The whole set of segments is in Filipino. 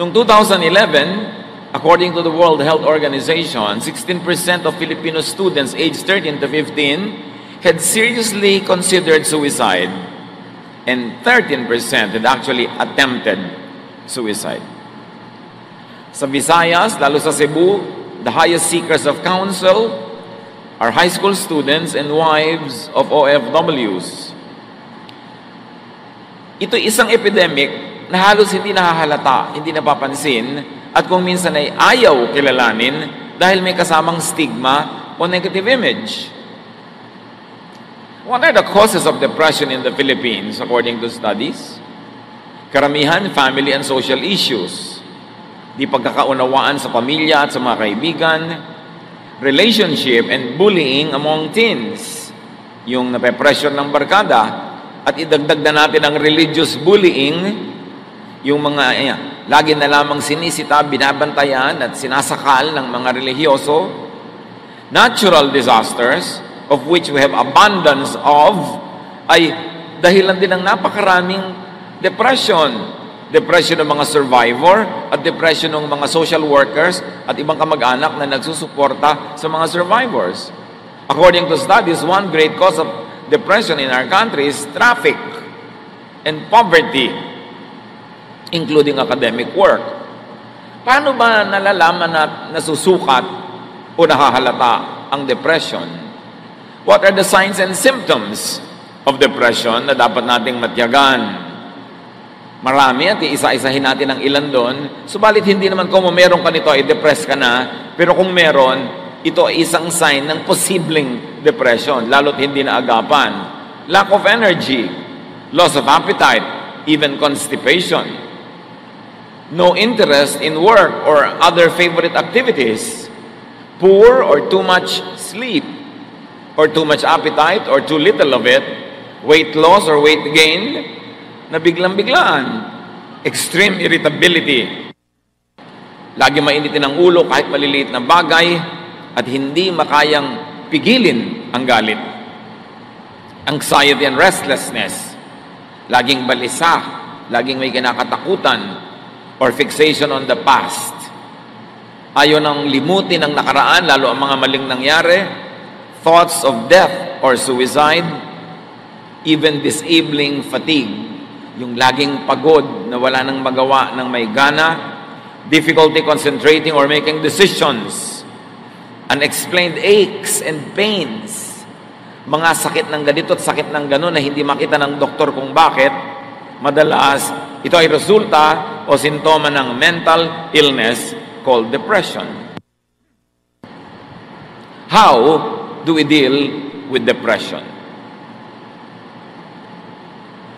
Noong 2011, according to the World Health Organization, 16% of Filipino students aged 13 to 15 had seriously considered suicide, and 13% had actually attempted suicide. Sa Visayas, lalo sa Cebu, the highest seekers of counsel are high school students and wives of OFWs. Ito isang epidemic na halos hindi nahahalata, hindi napapansin, at kung minsan ay ayaw kilalanin dahil may kasamang stigma o negative image. What are the causes of depression in the Philippines according to studies? Karamihan, family and social issues. Di pagkakaunawaan sa pamilya at sa mga kaibigan, relationship and bullying among teens, yung nape-pressure ng barkada, at idagdag na natin ang religious bullying, yung mga lagi na lamang sinisita, binabantayan at sinasakal ng mga relihiyoso, natural disasters, of which we have abundance of, ay dahilan din ng napakaraming depression. Depression ng mga survivor at depression ng mga social workers at ibang kamag-anak na nagsusuporta sa mga survivors. According to studies, one great cause of depression in our country is traffic and poverty, including academic work. Paano ba nalalaman at nasusukat o nahahalata ang depression? What are the signs and symptoms of depression na dapat nating matyagan? Marami at iisa-isahin natin ang ilan doon. Subalit hindi naman kung meron ka nito ay depressed ka na, pero kung meron, ito ay isang sign ng posibleng depression, lalo't hindi na agapan. Lack of energy, loss of appetite, even constipation. No interest in work or other favorite activities. Poor or too much sleep, or too much appetite, or too little of it, weight loss or weight gain, na biglang-biglaan, extreme irritability, lagi mainitin ang ulo kahit maliliit na bagay, at hindi makayang pigilin ang galit, anxiety and restlessness, laging balisa, laging may kinakatakutan, or fixation on the past, ayaw nang limutin ang nakaraan, lalo ang mga maling nangyari, thoughts of death or suicide, even disabling fatigue, yung laging pagod na wala nang magawa ng may gana, difficulty concentrating or making decisions, unexplained aches and pains, mga sakit ng ganito at sakit ng gano'n na hindi makita ng doktor kung bakit, madalas ito ay resulta o sintoma ng mental illness called depression. How do we deal with depression?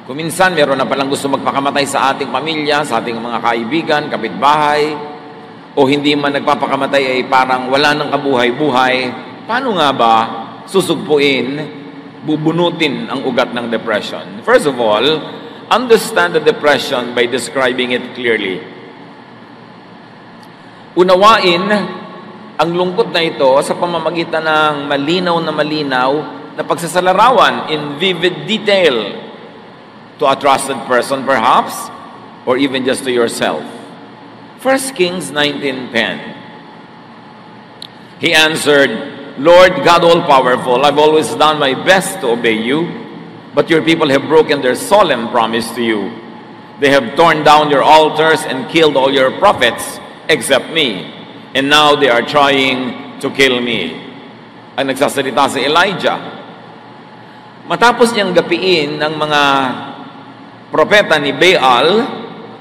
Kung minsan meron na palang gusto magpakamatay sa ating pamilya, sa ating mga kaibigan, kapitbahay, o hindi man nagpapakamatay ay parang wala nang kabuhay-buhay, paano nga ba susugpuin, bubunutin ang ugat ng depression? First of all, understand the depression by describing it clearly. Unawain ang lungkot na ito sa pamamagitan ng malinaw na pagsasalarawan in vivid detail to a trusted person perhaps, or even just to yourself. 1 Kings 19:10. He answered, Lord God all-powerful, I've always done my best to obey you, but your people have broken their solemn promise to you. They have torn down your altars and killed all your prophets except me, and now they are trying to kill me. Ang nagsasalita si Elijah. Matapos niyang gapiin ng mga propeta ni Baal,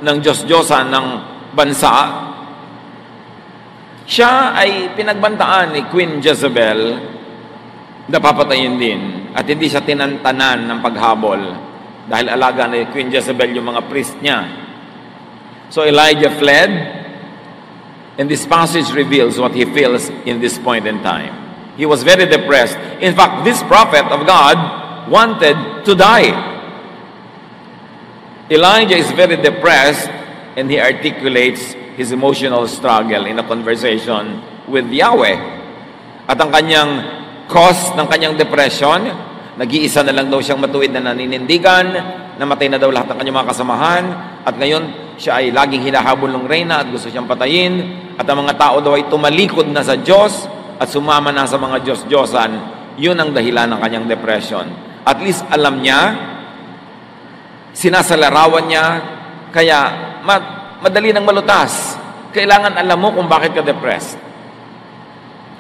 ng Diyos-Diyosan ng bansa, siya ay pinagbantaan ni Queen Jezebel na papatayin din, at hindi siya tinantanan ng paghabol dahil alaga ni Queen Jezebel yung mga priest niya. So Elijah fled, and this passage reveals what he feels in this point in time. He was very depressed. In fact, this prophet of God wanted to die. Elijah is very depressed, and he articulates his emotional struggle in a conversation with Yahweh. At ang kanyang cause ng kanyang depression, nag-iisa na lang daw siyang matuwid na naninindigan, namatay na daw lahat ng kanyang mga kasamahan, at ngayon siya ay laging hinahabol ng reyna at gusto siyang patayin, at ang mga tao daw ay tumalikod na sa Diyos at sumama na sa mga Diyos-Diyosan. Yun ang dahilan ng kanyang depression. At least alam niya, sinasalarawan niya, kaya madali nang malutas. Kailangan alam mo kung bakit ka depressed.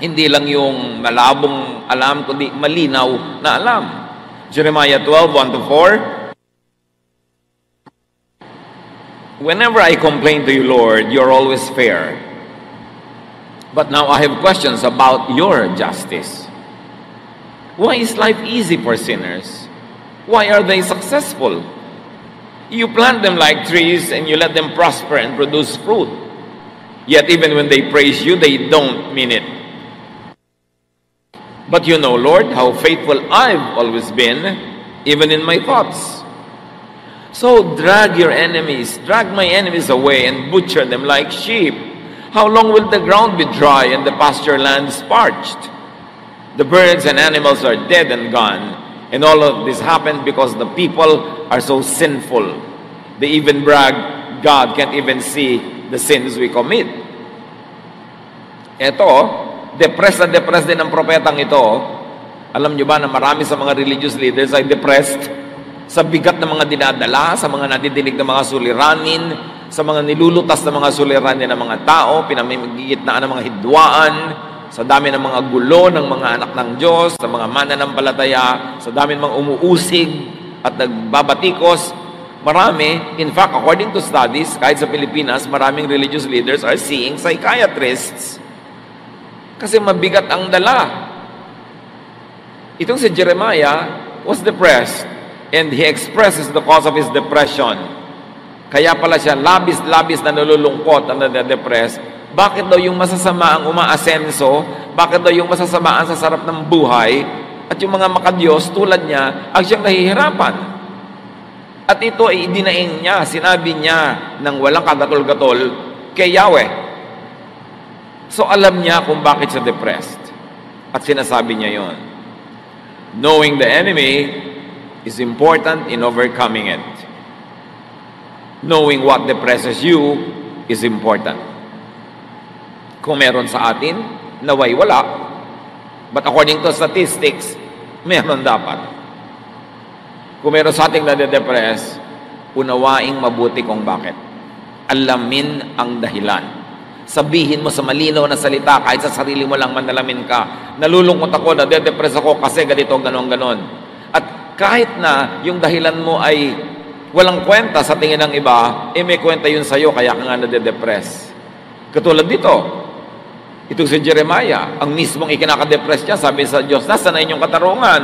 Hindi lang yung malabong alam, kundi malinaw na alam. Jeremiah 12:1-4. Whenever I complain to you, Lord, you're always fair. But now I have questions about your justice. Why is life easy for sinners? Why are they successful? You plant them like trees and you let them prosper and produce fruit. Yet even when they praise you, they don't mean it. But you know, Lord, how faithful I've always been, even in my thoughts. So drag my enemies away and butcher them like sheep. How long will the ground be dry and the pasture lands parched? The birds and animals are dead and gone. And all of this happened because the people are so sinful. They even brag, God can't even see the sins we commit. Ito, depressed din ang propetang ito. Alam nyo ba na marami sa mga religious leaders ay depressed sa bigat ng mga dinadala, sa mga nadidinig ng mga suliranin, sa mga nilulutas ng mga suliranin ng mga tao, pinamimigitnaan ng mga hidwaan, sa dami ng mga gulo ng mga anak ng Diyos, sa mga mananampalataya, sa dami ng mga umuusig at nagbabatikos. Marami, in fact, according to studies, kahit sa Pilipinas, maraming religious leaders are seeing psychiatrists. Kasi mabigat ang dala. Itong si Jeremiah was depressed and he expresses the cause of his depression. Kaya pala siya labis-labis na nalulungkot at na-depressed. Bakit daw yung masasama ang umaasenso? Bakit daw yung masasama ang sa sarap ng buhay? At yung mga makadiyos tulad niya, ang siyang nahihirapan. At ito ay idinaing niya, sinabi niya ng walang kagatol-gatol kay Yahweh. So alam niya kung bakit siya depressed. At sinasabi niya yon. Knowing the enemy is important in overcoming it. Knowing what depresses you is important. Kung meron sa atin, naway wala. But according to statistics, meron dapat. Kung meron sa ating nade-depress, unawaing mabuti kung bakit. Alamin ang dahilan. Sabihin mo sa malinaw na salita, kahit sa sarili mo lang manalamin ka, nalulungkot ako, nade-depress ako kasi ganito, ganon. At kahit na yung dahilan mo ay walang kwenta sa tingin ng iba, may kwenta yun sa'yo, kaya ka nga nade-depress. Katulad dito, itong si Jeremiah, ang mismong ikinaka-depress niya, sabi sa Diyos, nasa na inyong katarungan?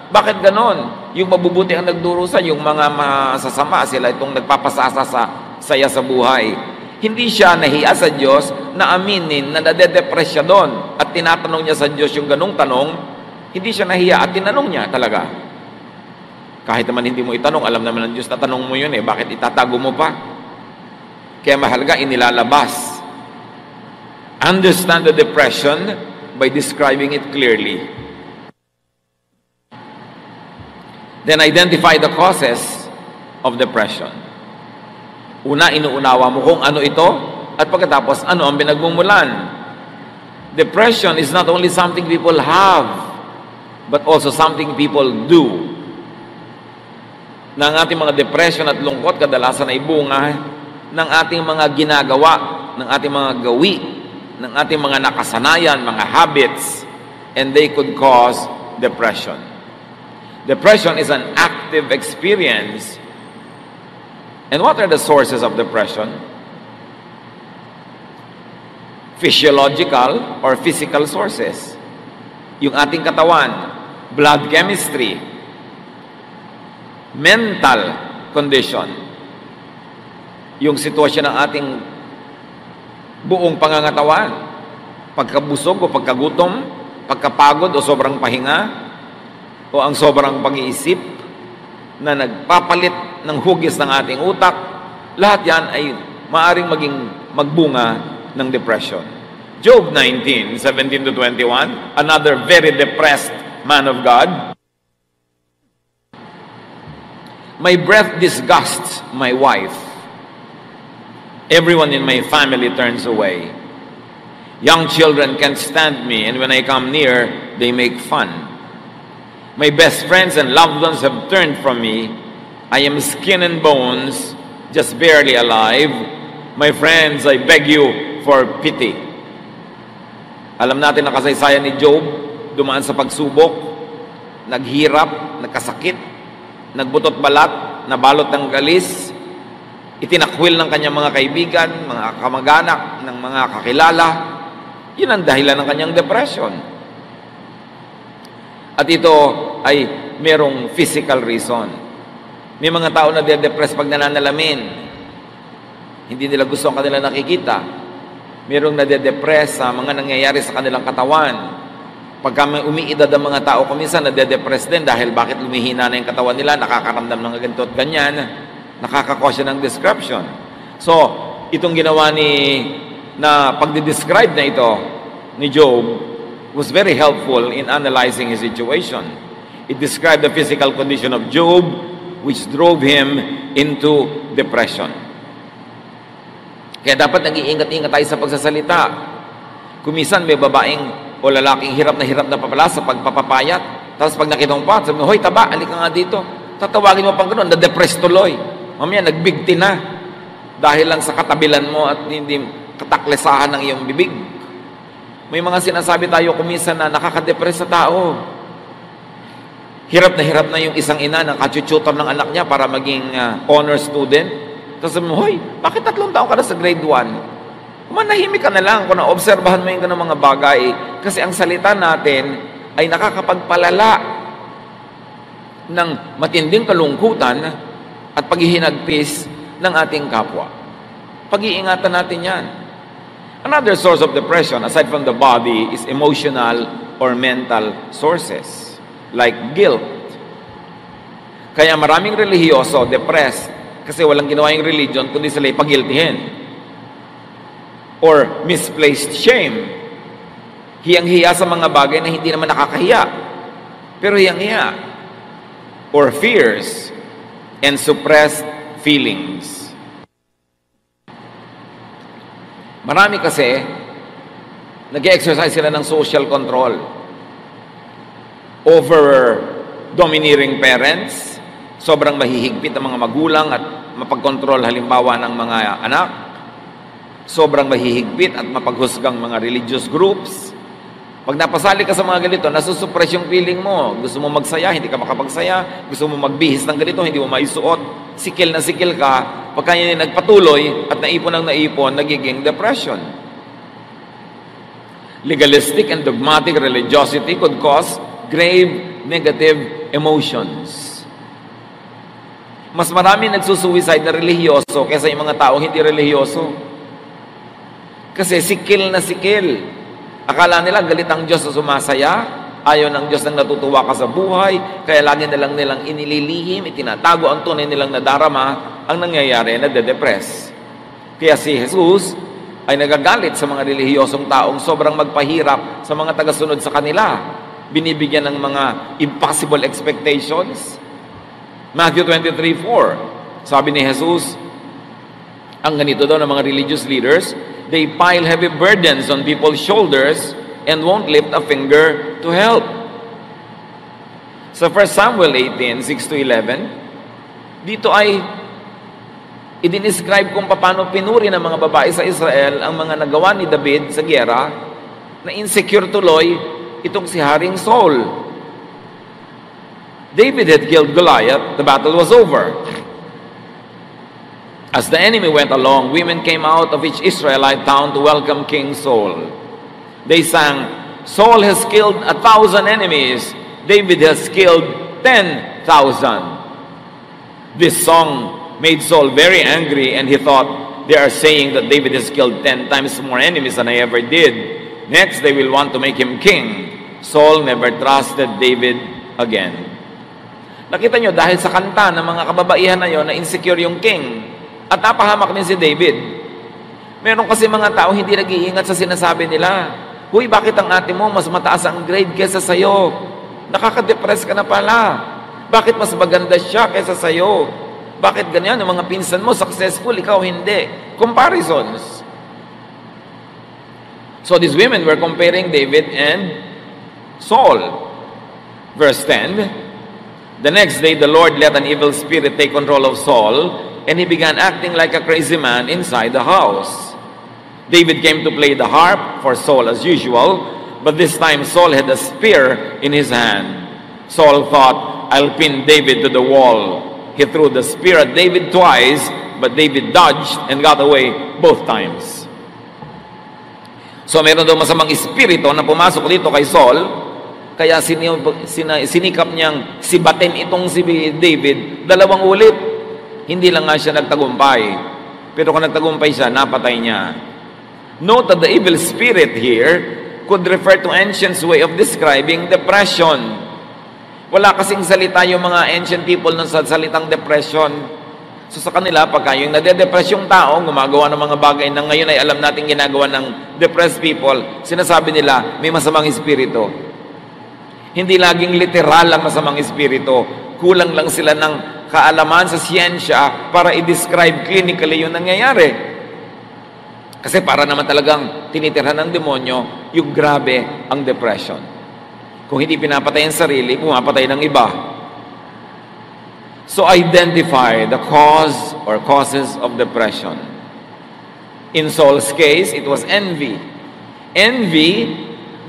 Bakit ganon? Yung mabubuti ang nagdurusa, yung mga masasama, sila itong nagpapasasa sa saya sa buhay. Hindi siya nahiya sa Diyos na aminin na nade-depress siya doon at tinatanong niya sa Diyos yung ganong tanong. Hindi siya nahiya at tinanong niya talaga. Kahit naman hindi mo itanong, alam naman ng Diyos na tanong mo yun bakit itatago mo pa? Kaya mahalaga inilalabas. Understand the depression by describing it clearly. Then identify the causes of depression. Una, inuunawa mo kung ano ito, at pagkatapos, ano ang pinagmumulan. Depression is not only something people have, but also something people do. Na ang ating mga depression at lungkot, kadalasan ay bunga ng ating mga ginagawa, ng ating mga gawi, ng ating mga nakasanayan, mga habits, and they could cause depression. Depression is an active experience. And what are the sources of depression? Physiological or physical sources. Yung ating katawan, blood chemistry, mental condition, yung sitwasyon ng ating buong pangangatawan, pagkabusog o pagkagutom, pagkapagod o sobrang pahinga, o ang sobrang pag-iisip na nagpapalit ng hugis ng ating utak, lahat yan ay maaring maging magbunga ng depression. Job 19:17-21, another very depressed man of God. My breath disgusts my wife. Everyone in my family turns away. Young children can't stand me, and when I come near, they make fun. My best friends and loved ones have turned from me. I am skin and bones, just barely alive. My friends, I beg you for pity. Alam natin ang kasaysayan ni Job, dumaan sa pagsubok, naghirap, nagkasakit, nagbutot balat, nabalot ng galis, itinakwil ng kanyang mga kaibigan, mga kamag-anak, ng mga kakilala. Yun ang dahilan ng kanyang depression. At ito ay merong physical reason. May mga tao na de-depress pag nananalamin. Hindi nila gusto ang kanila nakikita. Merong nade-depress sa mga nangyayari sa kanilang katawan. Pagka may umiidad ang mga tao, kuminsan nade-depress din dahil bakit lumihina na yung katawan nila, nakakaramdam ng ganito at ganyan, nakakakosya ng description. So, itong ginawa na pagde-describe na ito ni Job was very helpful in analyzing his situation. It described the physical condition of Job, which drove him into depression. Kaya dapat nag-iingat-ingat tayo sa pagsasalita. Kumisan may babaeng o lalaking hirap na papala sa pagpapapayat. Tapos pag nakita mo pa, sabi mo, hoy taba, alika nga dito. Tatawagin mo pang gano'n, na-depress tuloy. Mamaya, nagbigti na. Dahil lang sa katabilan mo at hindi kataklesahan ng iyong bibig. May mga sinasabi tayo kumisan na nakaka-depress sa tao. Hirap na yung isang ina ng kachuchutor ng anak niya para maging honor student. Tapos sabi mo, hoy, bakit 3 taon ka na sa grade 1? Manahimik ka na lang kung naobserbahan mo yung ganung mga bagay. Kasi ang salita natin ay nakakapagpalala ng matinding kalungkutan at paghihinagpis ng ating kapwa. Pag-iingatan natin yan. Another source of depression, aside from the body, is emotional or mental sources, like guilt. Kaya maraming relihiyoso, depressed, kasi walang ginawa yung religion, kundi sila ipagiltihin. Or misplaced shame. Hiyang-hiya sa mga bagay na hindi naman nakakahiya, pero hiyang-hiya. Or fears and suppressed feelings. Marami kasi, nag-exercise sila ng social control over domineering parents, sobrang mahihigpit ang mga magulang at mapagkontrol halimbawa ng mga anak, sobrang mahihigpit at mapaghusgang mga religious groups. Pag napasali ka sa mga ganito, nasusuppress yung feeling mo. Gusto mo magsaya, hindi ka makapagsaya. Gusto mo magbihis ng ganito, hindi mo maisuot. Sikil na sikil ka. Pagka yan nagpatuloy at naipon ng naipon, nagiging depression. Legalistic and dogmatic religiosity could cause grave negative emotions. Mas marami nagsusuicide na relihiyoso kaysa yung mga tao hindi relihiyoso. Kasi sikil na sikil. Akala nila galit ang Diyos na sumasaya, ayaw ng Diyos nang natutuwa ka sa buhay, kaya lagi nilang inililihim, itinatago ang tunay nilang nadarama, ang nangyayari na de-depress. Kaya si Jesus ay nagagalit sa mga relihiyosong taong sobrang magpahirap sa mga tagasunod sa kanila. Binibigyan ng mga impossible expectations. Matthew 23:4, sabi ni Jesus, ang ganito daw ng mga religious leaders, they pile heavy burdens on people's shoulders and won't lift a finger to help. Sa 1 Samuel 18, 6-11, dito ay i-describe kung paano pinuri ng mga babae sa Israel ang mga nagawa ni David sa giyera na insecure tuloy itong si Haring Saul. David had killed Goliath, the battle was over. As the enemy went along, women came out of each Israelite town to welcome King Saul. They sang, Saul has killed 1,000 enemies. David has killed 10,000. This song made Saul very angry, and he thought, they are saying that David has killed 10 times more enemies than I ever did. Next, they will want to make him king. Saul never trusted David again. Nakita nyo, dahil sa kanta ng mga kababaihan na yon na insecure yung king, at napahamak din si David. Meron kasi mga tao hindi nag-iingat sa sinasabi nila. Huy, bakit ang ate mo mas mataas ang grade kesa sa'yo? Nakaka-depress ka na pala. Bakit mas maganda siya kesa sa'yo? Bakit ganyan? Yung mga pinsan mo, successful, ikaw hindi. Comparisons. So these women were comparing David and Saul. Verse 10, the next day the Lord let an evil spirit take control of Saul, and he began acting like a crazy man inside the house. David came to play the harp for Saul as usual, but this time Saul had a spear in his hand. Saul thought, I'll pin David to the wall. He threw the spear at David twice, but David dodged and got away both times. So meron daw masamang espiritu na pumasok dito kay Saul, kaya sinikap niyang sibatin itong si David 2 ulit. Hindi lang nga siya nagtagumpay. Pero kung nagtagumpay siya, napatay niya. Note that the evil spirit here could refer to ancients' way of describing depression. Wala kasing salita yung mga ancient people ng salitang depression. So sa kanila, pagka yung nade-depress yung tao, gumagawa ng mga bagay na ngayon ay alam natin ginagawa ng depressed people, sinasabi nila, may masamang espiritu. Hindi laging literal ang masamang espiritu. Kulang lang sila ng kaalaman sa siyensya para i-describe clinically yung nangyayari. Kasi para naman talagang tinitirhan ng demonyo, yung grabe ang depression. Kung hindi pinapatay ang sarili, pumapatay ng iba. So identify the cause or causes of depression. In Saul's case, it was envy. Envy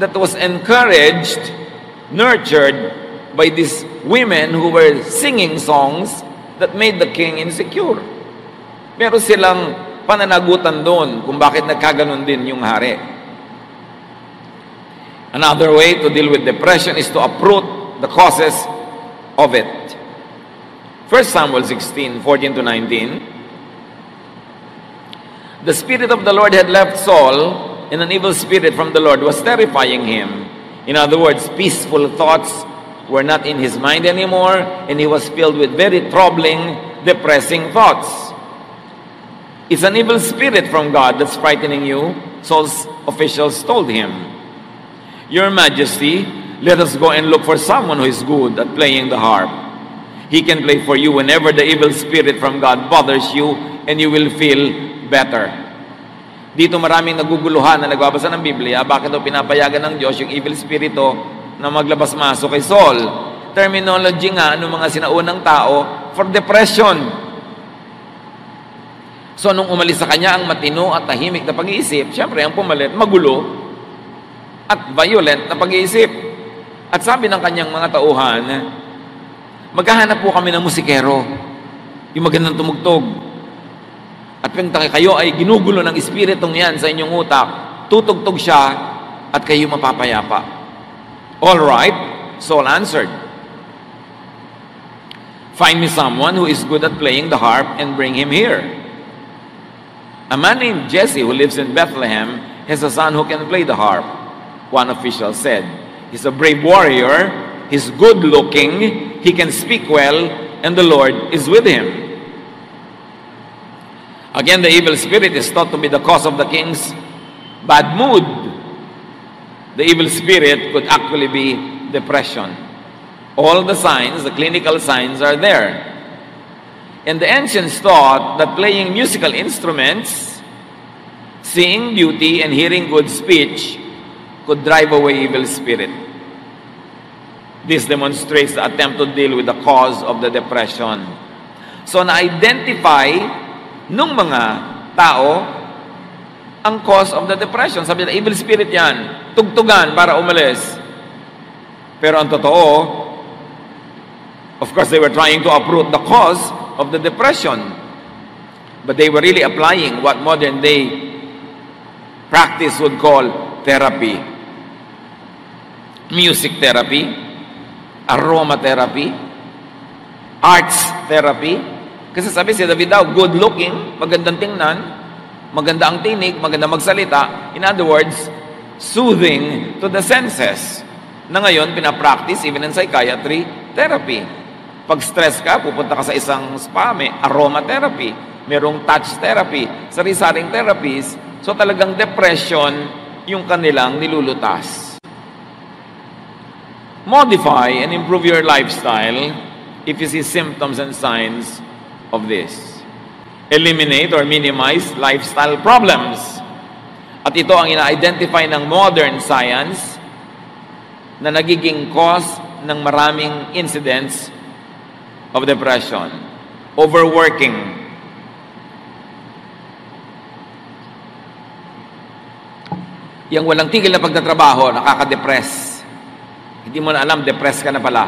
that was encouraged, nurtured by these women who were singing songs that made the king insecure. Meron silang pananagutan doon kung bakit nagkaganon din yung hari. Another way to deal with depression is to uproot the causes of it. 1 Samuel 16, 14 to 19. The Spirit of the Lord had left Saul, and an evil spirit from the Lord was terrifying him. In other words, peaceful thoughts were not in his mind anymore, and he was filled with very troubling, depressing thoughts. It's an evil spirit from God that's frightening you, Saul's officials told him. Your Majesty, let us go and look for someone who is good at playing the harp. He can play for you whenever the evil spirit from God bothers you, and you will feel better. Dito maraming naguguluhan na nagbabasa ng Biblia, bakit daw pinapayagan ng Diyos yung evil spirito na maglabas-masok kay Saul? Terminology nga ng mga sinaunang tao for depression. So nung umalis sa kanya ang matino at tahimik na pag-iisip, syempre ang pumalit, magulo at violent na pag-iisip. At sabi ng kanyang mga tauhan, maghahanap po kami ng musikero, yung magandang tumugtog. At kung kayo ay ginugulo ng espiritong yan sa inyong utak, tutugtog siya at kayo mapapayapa. All right, Saul answered, find me someone who is good at playing the harp and bring him here. A man named Jesse who lives in Bethlehem has a son who can play the harp. One official said, he's a brave warrior, he's good-looking, he can speak well, and the Lord is with him. Again, the evil spirit is thought to be the cause of the king's bad mood. The evil spirit could actually be depression. All the signs, the clinical signs are there. And the ancients thought that playing musical instruments, seeing beauty, and hearing good speech could drive away evil spirit. This demonstrates the attempt to deal with the cause of the depression. So na-identify nung mga tao ang cause of the depression. Sabi nila, evil spirit yan. Tugtugan para umalis. Pero ang totoo, of course, they were trying to uproot the cause of the depression. But they were really applying what modern day practice would call therapy. Music therapy, aromatherapy, arts therapy. Kasi sabi si David daw, good looking, magandang tingnan, maganda ang tinig, maganda magsalita. In other words, soothing to the senses. Na ngayon, pinapractice even in psychiatry therapy. Pag stress ka, pupunta ka sa isang spa, may aromatherapy, merong touch therapy, sari-saring therapies. So talagang depression yung kanilang nilulutas. Modify and improve your lifestyle if you see symptoms and signs of this. Eliminate or minimize lifestyle problems. At ito ang ina-identify ng modern science na nagiging cause ng maraming incidents of depression. Overworking. Yang walang tigil na pagtatrabaho, nakaka-depress. Hindi mo na alam, depressed ka na pala.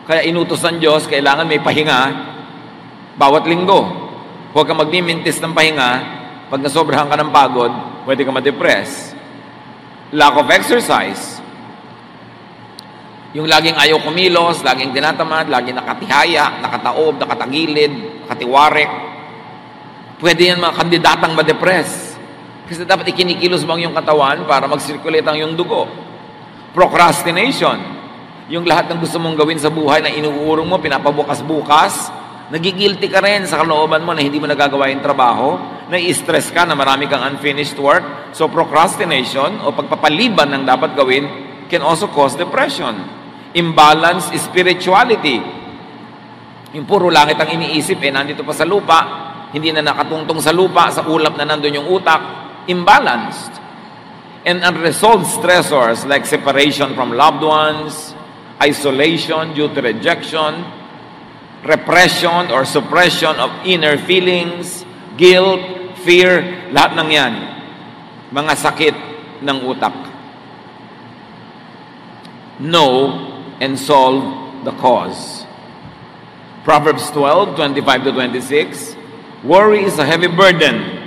Kaya inutos ng Diyos, kailangan may pahinga bawat linggo. Huwag kang magmimintis ng pahinga. Pag nasobrahan ka ng pagod, pwede ka ma-depress. Lack of exercise. Yung laging ayaw kumilos, laging tinatamad, laging nakatihaya, nakataob, nakatagilid, nakatiwarek. Pwede yan mga kandidatang ma-depress. Kasi dapat ikinikilos mo ang iyong katawan para mag-circulate ang iyong dugo. Procrastination. Yung lahat ng gusto mong gawin sa buhay na inuurong mo, pinapabukas-bukas, nagigilty ka rin sa kalooban mo na hindi mo nagagawa yung trabaho, nai-stress ka na marami kang unfinished work. So procrastination o pagpapaliban ng dapat gawin can also cause depression. Imbalance spirituality. Yung puro langit ang iniisip, nandito pa sa lupa, hindi na nakatungtong sa lupa, sa ulap na nandun yung utak. Imbalanced. And unresolved stressors like separation from loved ones, isolation due to rejection, repression or suppression of inner feelings, guilt, fear, lahat ng yan, mga sakit ng utak. Know and solve the cause. Proverbs 12:25-26, worry is a heavy burden,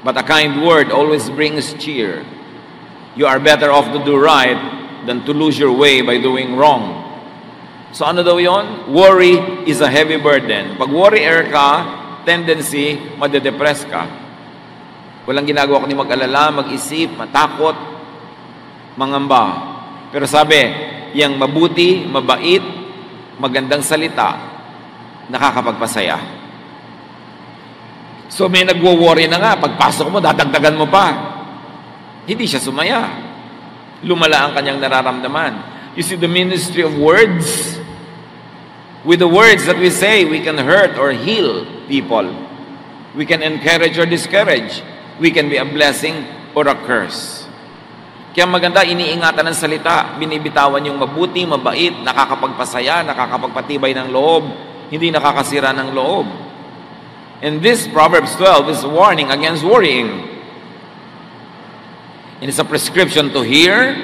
but a kind word always brings cheer. You are better off to do right than to lose your way by doing wrong. So ano daw yon? Worry is a heavy burden. Pag worrier ka, tendency, madedepress ka. Walang ginagawa kundi mag-alala, mag-isip, matakot, mangamba. Pero sabi, yang mabuti, mabait, magandang salita, nakakapagpasaya. So may nagwo-worry na nga, pagpasok mo, dadagdagan mo pa. Hindi siya sumaya. Lumala ang kanyang nararamdaman. You see the ministry of words? With the words that we say, we can hurt or heal people. We can encourage or discourage. We can be a blessing or a curse. Kaya maganda, iniingatan ng salita, binibitawan yung mabuti, mabait, nakakapagpasaya, nakakapagpatibay ng loob, hindi nakakasira ng loob. And this Proverbs 12 is a warning against worrying. It is a prescription to hear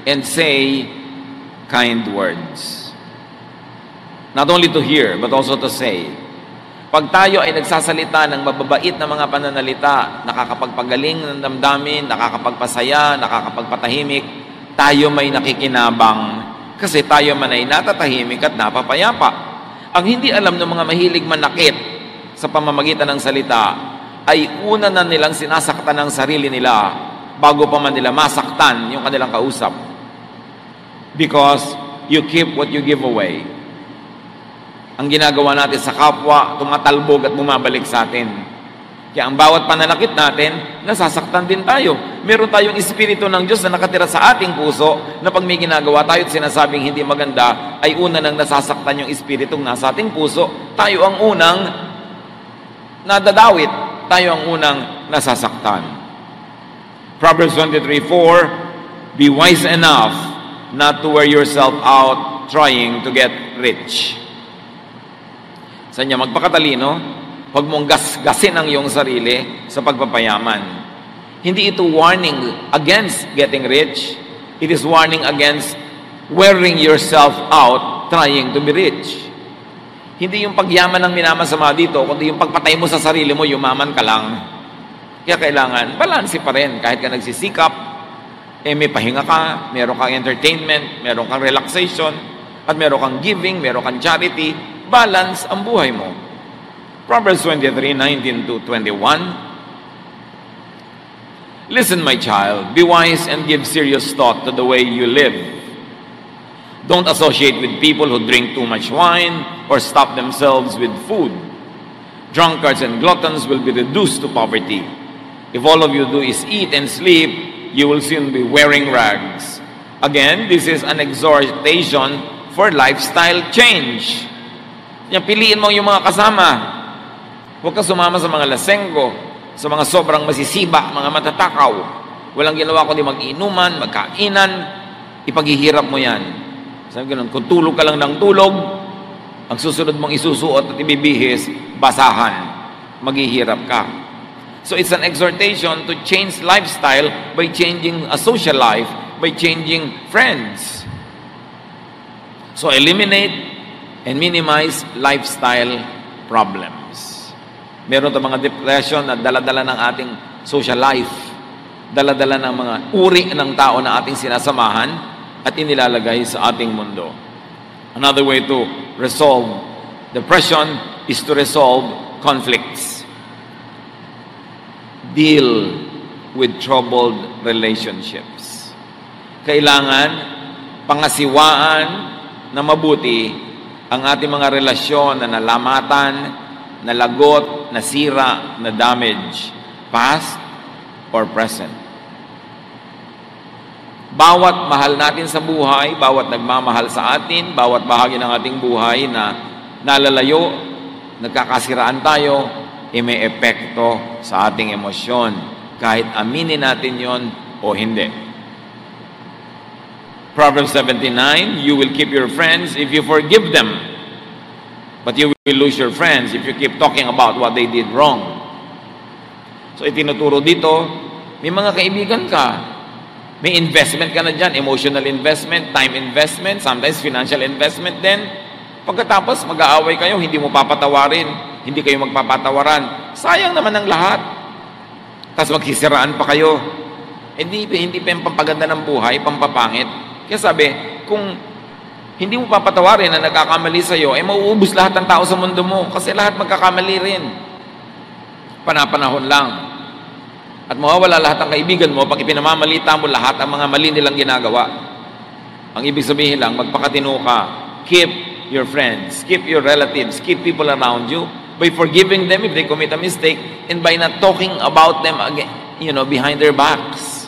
and say kind words. Not only to hear, but also to say. Pag tayo ay nagsasalita ng mababait na mga pananalita, nakakapagpagaling ng damdamin, nakakapagpasaya, nakakapagpatahimik, tayo may nakikinabang kasi tayo man ay natatahimik at napapayapa. Ang hindi alam ng mga mahilig manakit sa pamamagitan ng salita ay una na nilang sinasaktan ang sarili nila bago pa man nila masaktan yung kanilang kausap. Because you keep what you give away. Ang ginagawa natin sa kapwa, tumatalbog at bumabalik sa atin. Kaya ang bawat pananakit natin, nasasaktan din tayo. Meron tayong espiritu ng Diyos na nakatira sa ating puso na pag may ginagawa tayo at sinasabing hindi maganda, ay una nang nasasaktan yung espiritong nasa ating puso. Tayo ang unang nadadawit. Tayo ang unang nasasaktan. Proverbs 23:4, be wise enough not to wear yourself out trying to get rich. Sa niya, magpakatalino, huwag mong gasgasin ang iyong sarili sa pagpapayaman. Hindi ito warning against getting rich. It is warning against wearing yourself out trying to be rich. Hindi yung pagyaman ang minamasama dito, kundi yung pagpatay mo sa sarili mo, yumaman ka lang. Kaya kailangan, balanse pa rin. Kahit ka nagsisikap, may pahinga ka, meron kang entertainment, meron kang relaxation, at meron kang giving, meron kang charity. Balance ang buhay mo. Proverbs 23:19-21. Listen, my child, be wise and give serious thought to the way you live. Don't associate with people who drink too much wine or stuff themselves with food. Drunkards and gluttons will be reduced to poverty. If all of you do is eat and sleep, you will soon be wearing rags. Again, this is an exhortation for lifestyle change. Kaya piliin mo yung mga kasama. Huwag ka sumama sa mga lasenggo, sa mga sobrang masisiba, mga matatakaw. Walang ginawa kundi mag-inuman, magkainan, ipaghihirap mo yan. Sabi ganun, kung tulog ka lang ng tulog, ang susunod mong isusuot at ibibihis, basahan. Maghihirap ka. So it's an exhortation to change lifestyle by changing a social life, by changing friends. So eliminate and minimize lifestyle problems. Meron tayong mga depression na dala-dala ng ating social life, dala-dala ng mga uri ng tao na ating sinasamahan at inilalagay sa ating mundo. Another way to resolve depression is to resolve conflicts. Deal with troubled relationships. Kailangan pangasiwaan na mabuti ang ating mga relasyon na nalamatan, nalagot, nasira, na damage, past or present. Bawat mahal natin sa buhay, bawat nagmamahal sa atin, bawat bahagi ng ating buhay na nalalayo, nagkakasiraan tayo, may epekto sa ating emosyon, kahit aminin natin yon o hindi. Proverbs 17:9, you will keep your friends if you forgive them, but you will lose your friends if you keep talking about what they did wrong. So itinuturo dito, may mga kaibigan ka, may investment ka na dyan, emotional investment, time investment, sometimes financial investment din. Pagkatapos mag-aaway kayo, hindi mo papatawarin, hindi kayo magpapatawaran. Sayang naman ang lahat. Tapos magsisiraan pa kayo. Hindi pa yung pampaganda ng buhay, pampapangit. Kaya sabi, kung hindi mo papatawarin na nagkakamali sa'yo, mauubos lahat ng tao sa mundo mo. Kasi lahat magkakamali rin. Panapanahon lang. At mawawala lahat ng kaibigan mo pag ipinamamalita mo lahat ang mga mali nilang ginagawa. Ang ibig sabihin lang, magpakatino ka. Keep your friends, keep your relatives, keep people around you by forgiving them if they commit a mistake and by not talking about them again, behind their backs.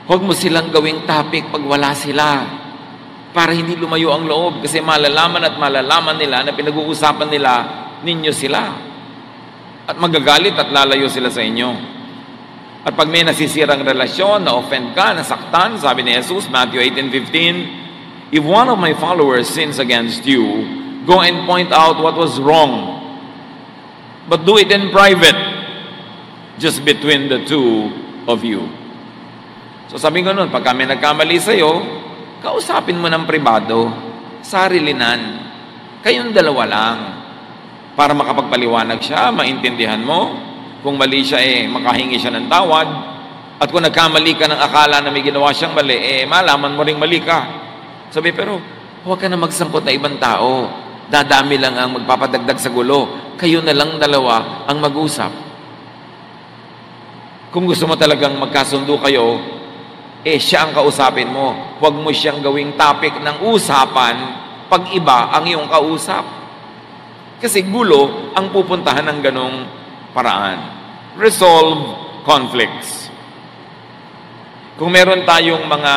Huwag mo silang gawing topic pag wala sila para hindi lumayo ang loob kasi malalaman nila na pinag-uusapan nila ninyo sila at magagalit at lalayo sila sa inyo. At pag may nasisirang relasyon, na-offend ka, nasaktan, sabi ni Jesus, Matthew 18:15, if one of my followers sins against you, go and point out what was wrong. But do it in private, just between the two of you. So sabi ko nun, pag kami nagkamali sa'yo, kausapin mo ng pribado, sarilinan. Kayong dalawa lang. Para makapagpaliwanag siya, maintindihan mo. Kung mali siya, makahingi siya ng tawad. At kung nagkamali ka ng akala na may ginawa siyang mali, malaman mo ring mali ka. Sabi, pero huwag ka na magsangkot na ibang tao. Dadami lang ang magpapadagdag sa gulo. Kayo na lang dalawa ang mag-usap. Kung gusto mo talagang magkasundo kayo, siya ang kausapin mo. Huwag mo siyang gawing topic ng usapan pag iba ang iyong kausap. Kasi gulo ang pupuntahan ng ganong paraan. Resolve conflicts. Kung meron tayong mga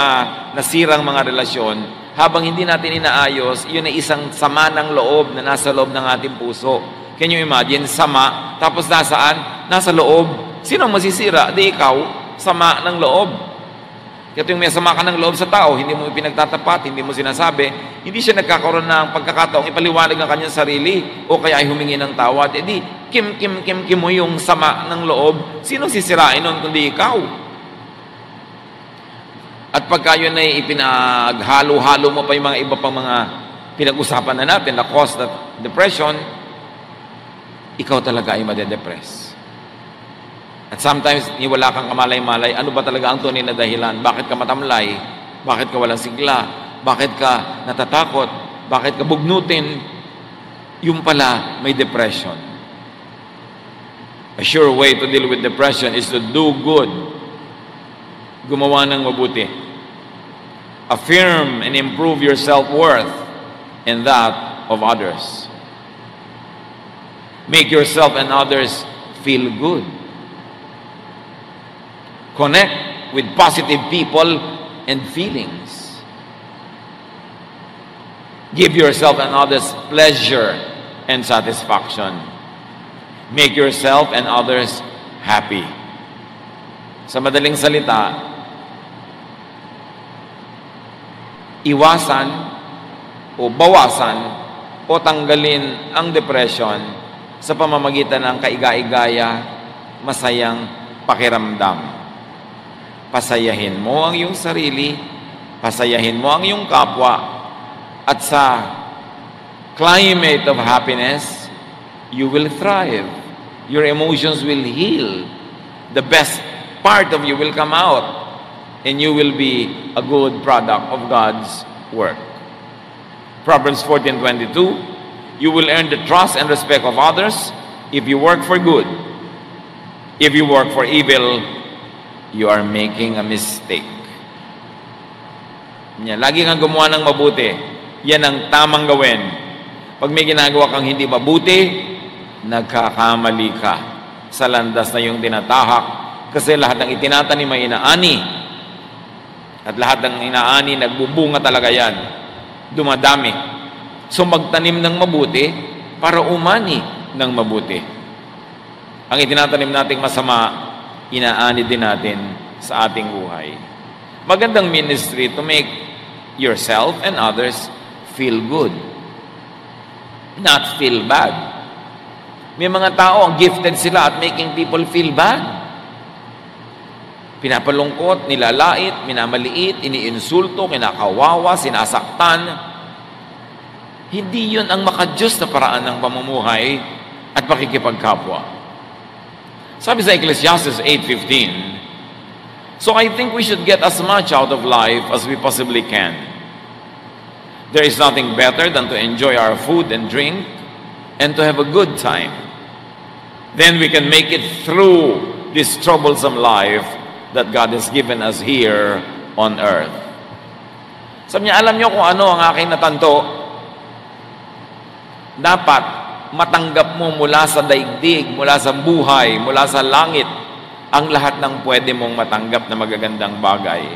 nasirang mga relasyon, habang hindi natin inaayos, yun ay isang sama ng loob na nasa loob ng ating puso. Can you imagine? Sama, tapos nasaan? Nasa loob. Sino ang masisira? Di ikaw, sama ng loob. Kaya yung may sama ka ng loob sa tao, hindi mo pinagtatapat, hindi mo sinasabi, hindi siya nagkakaroon ng pagkakataong ipaliwanag ang kanyang sarili o kaya ay humingi ng tawad. Di, kim mo yung sama ng loob. Sino sisirain nun kundi ikaw? At pagka yun ay ipinaghalo-halo mo pa yung mga iba pang mga pinag-usapan na natin na cause that depression, ikaw talaga ay madedepress. At sometimes, wala kang kamalay-malay, ano ba talaga ang tunay na dahilan? Bakit ka matamlay? Bakit ka walang sigla? Bakit ka natatakot? Bakit ka bugnutin? Yung pala, may depression. A sure way to deal with depression is to do good. Gumawa ng mabuti. Affirm and improve your self-worth and that of others. Make yourself and others feel good. Connect with positive people and feelings. Give yourself and others pleasure and satisfaction. Make yourself and others happy. Sa madaling salita, iwasan o bawasan o tanggalin ang depression sa pamamagitan ng kaiga-igaya, masayang pakiramdam. Pasayahin mo ang iyong sarili, pasayahin mo ang iyong kapwa, at sa climate of happiness, you will thrive. Your emotions will heal. The best part of you will come out, and you will be a good product of God's work. Proverbs 14:22, you will earn the trust and respect of others if you work for good. If you work for evil, you are making a mistake. Lagi kang gumawa ng mabuti. Yan ang tamang gawin. Pag may ginagawa kang hindi mabuti, nagkakamali ka sa landas na yung tinatahak. Kasi lahat ng itinatanim ay inaani. At lahat ng inaani, nagbubunga talaga yan. Dumadami. So magtanim ng mabuti para umani ng mabuti. Ang itinatanim nating masama, inaani din natin sa ating buhay. Magandang ministry to make yourself and others feel good, not feel bad. May mga tao ang gifted sila at making people feel bad. Pinapalungkot, nilalait, minamaliit, iniinsulto, kinakawawa, sinasaktan. Hindi yun ang makadiyos na paraan ng pamumuhay at pakikipagkapwa. Sabi sa Ecclesiastes 8:15, so I think we should get as much out of life as we possibly can. There is nothing better than to enjoy our food and drink and to have a good time. Then we can make it through this troublesome life that God has given us here on earth. Sabi niya, alam niyo kung ano ang aking natanto? Dapat matanggap mo mula sa daigdig, mula sa buhay, mula sa langit, ang lahat ng pwede mong matanggap na magagandang bagay.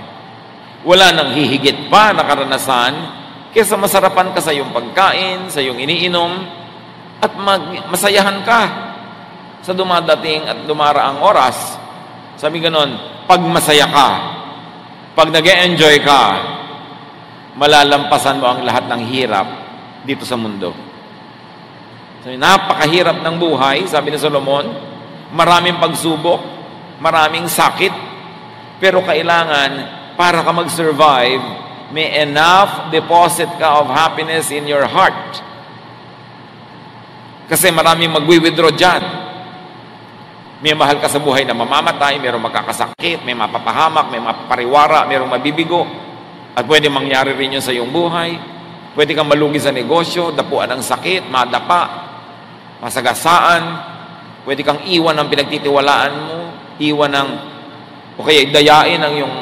Wala nang hihigit pa na karanasan kesa masarapan ka sa iyong pagkain, sa iyong iniinom, at masayahan ka sa dumadating at dumaraang oras. Sabi ganon, pag masaya ka, pag nag-e-enjoy ka, malalampasan mo ang lahat ng hirap dito sa mundo. So, napakahirap ng buhay, sabi ni Solomon, maraming pagsubok, maraming sakit, pero kailangan, para ka mag-survive, may enough deposit ka of happiness in your heart. Kasi maraming magwi-withdraw dyan. May mahal ka sa buhay na mamamatay, mayroong magkakasakit, may mapapahamak, may mapapariwara, mayroong mabibigo. At pwede mangyari rin yun sa iyong buhay. Pwede kang malugi sa negosyo, dapuan ng sakit, madapa, masagasaan. Pwede kang iwan ng pinagtitiwalaan mo, iwan ng, o kaya dayain ang iyong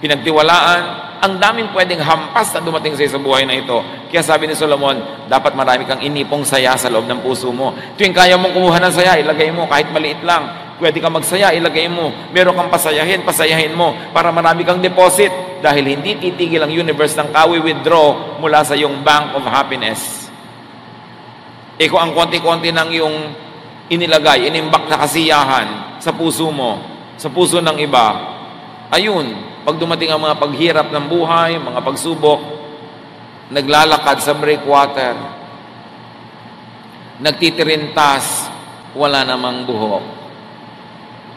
pinagtiwalaan. Ang daming pwedeng hampas na dumating sa buhay na ito. Kaya sabi ni Solomon, dapat marami kang inipong saya sa loob ng puso mo. Tuwing kaya mong kumuha ng saya, ilagay mo kahit maliit lang. Pwede kang magsaya, ilagay mo. Meron kang pasayahin, pasayahin mo para marami kang deposit. Dahil hindi titigil ang universe ng kawi-withdraw mula sa iyong bank of happiness. Kung ang konti-konti ng iyong inilagay, inimbak na kasiyahan sa puso mo, sa puso ng iba, ayun, pag dumating ang mga paghirap ng buhay, mga pagsubok, naglalakad sa breakwater, nagtitirintas, wala namang buhok.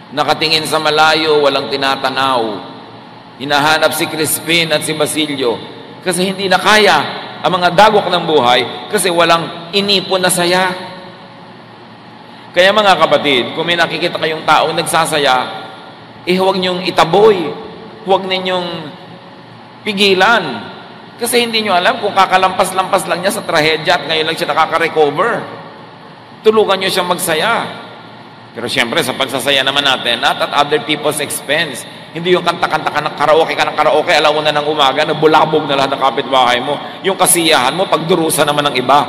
Nakatingin sa malayo, walang tinatanaw. Hinahanap si Crispin at si Basilio kasi hindi na kaya ang mga dagok ng buhay kasi walang inipon na saya. Kaya mga kapatid, kung may nakikita kayong taong nagsasaya, huwag niyong itaboy. Huwag ninyong pigilan. Kasi hindi nyo alam kung kakalampas-lampas lang niya sa trahedya at ngayon lang siya nakaka-recover. Tulungan nyo siyang magsaya. Pero siyempre, sa pagsasaya naman natin, not at other people's expense. Hindi yung kanta-kanta ka ng karaoke, alauna ng umaga, nabulabog na lahat ng kapitbahay mo. Yung kasiyahan mo, pagdurusa naman ng iba.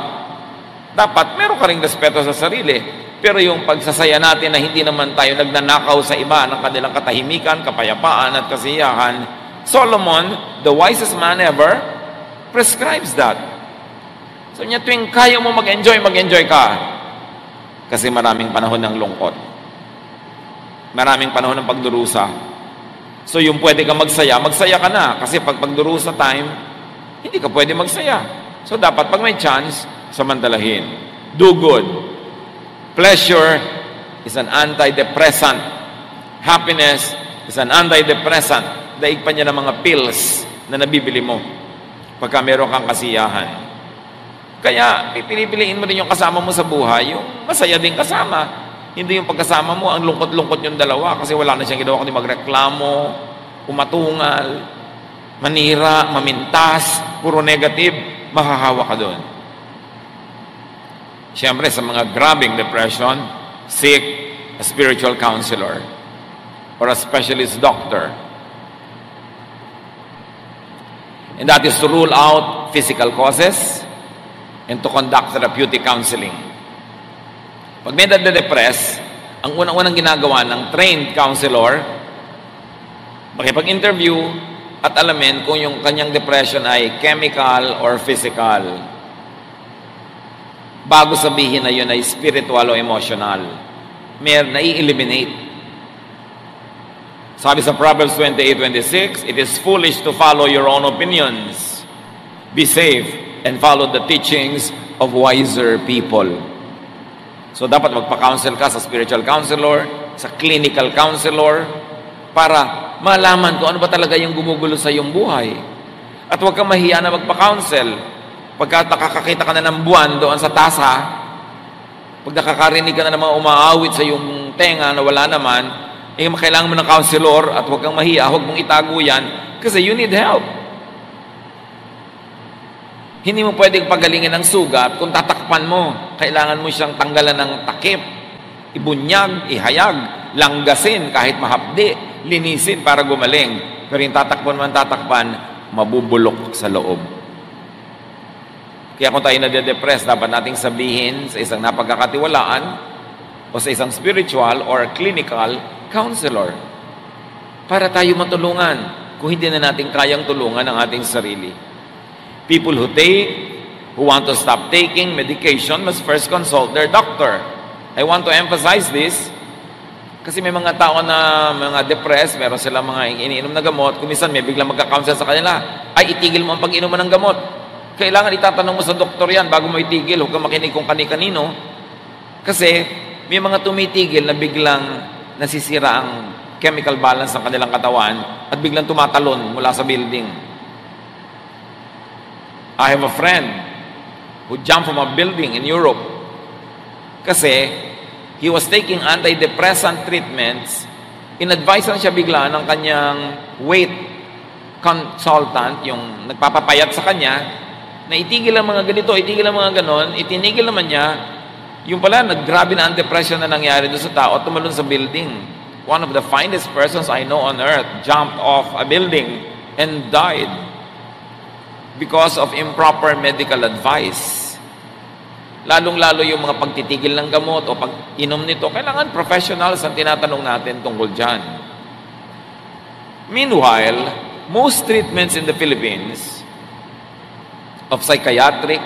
Dapat, meron ka ring respeto sa sarili. Pero yung pagsasaya natin na hindi naman tayo nagnanakaw sa iba ng kanilang katahimikan, kapayapaan at kasiyahan, Solomon, the wisest man ever, prescribes that. So niya, tuwing kaya mo mag-enjoy ka. Kasi maraming panahon ng lungkot. Maraming panahon ng pagdurusa. So yung pwede ka magsaya ka na. Kasi pag pagdurusa time, hindi ka pwede magsaya. So dapat pag may chance, samantalahin. Do good. Pleasure is an antidepressant. Happiness is an antidepressant. Daig pa niya ng mga pills na nabibili mo pagka meron kang kasiyahan. Kaya, pipiliin mo rin yung kasama mo sa buhay, yung masaya din kasama. Hindi yung pagkasama mo, ang lungkot-lungkot yung dalawa kasi wala na siyang ginawa kundi magreklamo, umatungal, manira, mamintas, puro negative, mahahawa ka doon. Siyempre, sa mga grabbing depression, seek a spiritual counselor or a specialist doctor. And that is to rule out physical causes and to conduct therapeutic counseling. Pag may nade-depress, ang unang-unang ginagawa ng trained counselor, makipag-interview at alamin kung yung kanyang depression ay chemical or physical. Bago sabihin na yun ay spiritual o emotional. May nai-eliminate. Sabi sa Proverbs 28:26, it is foolish to follow your own opinions. Be safe and follow the teachings of wiser people. So dapat magpa-counsel ka sa spiritual counselor, sa clinical counselor, para malaman kung ano ba talaga yung gumugulo sa iyong buhay. At huwag kang mahiya na magpa-counsel. Pagka nakakakita ka na ng buwan doon sa tasa, pag nakakarinig ka na ng mga umaawit sa iyong tenga na wala naman, kailangan mo ng counselor at huwag kang mahiya, huwag mong itago yan kasi you need help. Hindi mo pwedeng pagalingin ang sugat kung tatakpan mo. Kailangan mo siyang tanggalan ng takip, ibunyag, ihayag, langgasin kahit mahapdi, linisin para gumaling. Pero yung tatakpan, mabubulok sa loob. Kaya kung tayo nade-depress, dapat nating sabihin sa isang napagkakatiwalaan o sa isang spiritual or clinical counselor para tayo matulungan kung hindi na natin kayang tulungan ang ating sarili. People who want to stop taking medication must first consult their doctor. I want to emphasize this kasi may mga tao na mga depressed, meron silang mga iniinom na gamot, kung minsan may biglang magka-counsel sa kanila, ay itigil mo ang pag-inuman ng gamot. Kailangan itatanong mo sa doktor yan bago mo itigil, huwag kang makinig kung kani-kanino. Kasi may mga tumitigil na biglang nasisira ang chemical balance ng kanilang katawan at biglang tumatalon mula sa building. I have a friend who jumped from a building in Europe kasi he was taking antidepressant treatments. In-advise lang siya bigla ng kanyang weight consultant, yung nagpapapayat sa kanya, na itigil ang mga ganito, itigil ang mga ganon, itinigil naman niya, yung pala, naggrabe na ang depression na nangyari doon sa tao at tumalon sa building. One of the finest persons I know on earth jumped off a building and died because of improper medical advice. Lalong-lalo yung mga pagtitigil ng gamot o pag-inom nito, kailangan professionals ang tinatanong natin tungkol dyan. Meanwhile, most treatments in the Philippines of psychiatric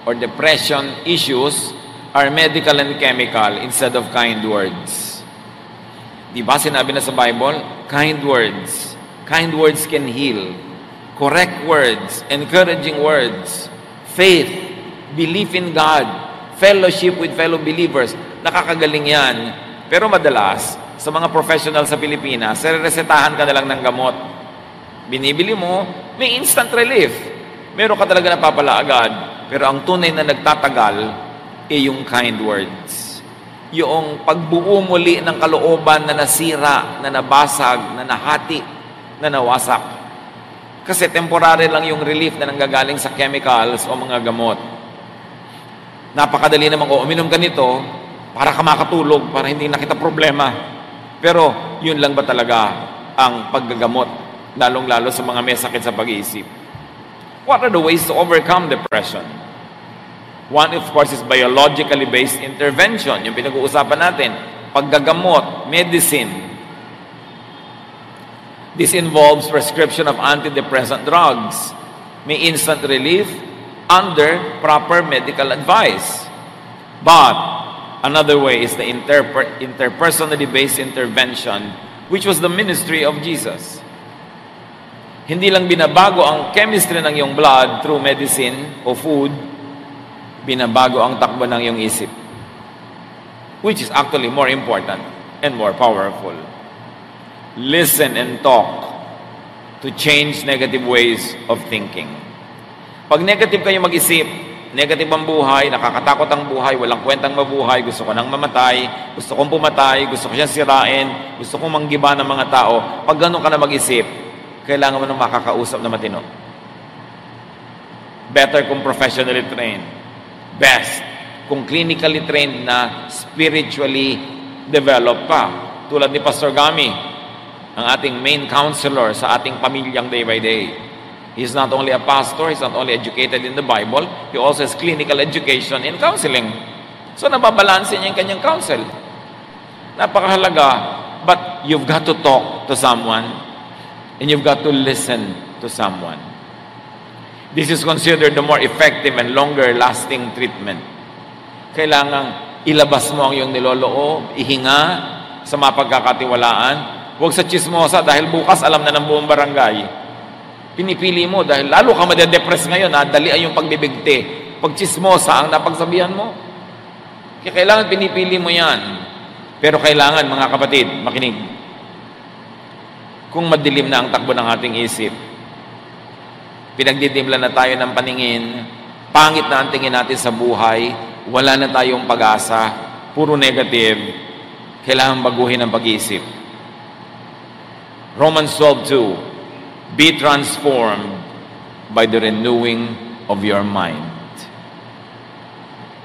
or depression issues are medical and chemical instead of kind words. Di ba sinabi na sa Bible? Kind words. Kind words can heal. Correct words, encouraging words, faith, belief in God, fellowship with fellow believers. Nakakagaling yan. Pero madalas, sa mga professional sa Pilipinas, resetahan ka na lang ng gamot. Binibili mo, may instant relief. Meron ka talaga napapala agad. Pero ang tunay na nagtatagal ay yung kind words. Yung pagbuo muli ng kalooban na nasira, na nabasag, na nahati, na nawasak. Kasi temporary lang yung relief na nanggagaling sa chemicals o mga gamot. Napakadali naman ko, uminom ka nito para ka makatulog, para hindi nakita problema. Pero yun lang ba talaga ang paggagamot, lalong-lalo sa mga may sakit sa pag-iisip? What are the ways to overcome depression? One, of course, is biologically based intervention. Yung pinag-uusapan natin, paggagamot, medicine. This involves prescription of antidepressant drugs. May instant relief, under proper medical advice. But another way is the interpersonally based intervention, which was the ministry of Jesus. Hindi lang binabago ang chemistry ng iyong blood through medicine o food, binabago ang takbo ng iyong isip, which is actually more important and more powerful. Listen and talk to change negative ways of thinking. Pag negative kayo mag-isip, negative ang buhay, nakakatakot ang buhay, walang kwentang mabuhay, gusto ko nang mamatay, gusto kong pumatay, gusto ko siyang sirain, gusto kong manggiba ng mga tao. Pag ganun ka na mag-isip, kailangan mo nang makakausap na matino. Better kung professionally trained. Best kung clinically trained na spiritually developed pa. Tulad ni Pastor Gami, ang ating main counselor sa ating pamilyang day by day. He's not only a pastor, he's not only educated in the Bible, he also has clinical education in counseling. So nababalansin niya yung kanyang counsel. Napakahalaga, but you've got to talk to someone and you've got to listen to someone. This is considered the more effective and longer lasting treatment. Kailangang ilabas mo ang iyong niloloob, ihinga sa mapagkakatiwalaan. Huwag sa chismosa dahil bukas alam na ng buong barangay. Pinipili mo dahil lalo ka madedepress ngayon, dalian yung pagbibigti. Pag chismosa ang napagsabihan mo. Kaya kailangan pinipili mo yan. Pero kailangan, mga kapatid, makinig. Kung madilim na ang takbo ng ating isip, pinagdidimla na tayo ng paningin, pangit na ang tingin natin sa buhay, wala na tayong pag-asa, puro negative, kailangan baguhin ang pag-iisip. Romans 12:2, be transformed by the renewing of your mind.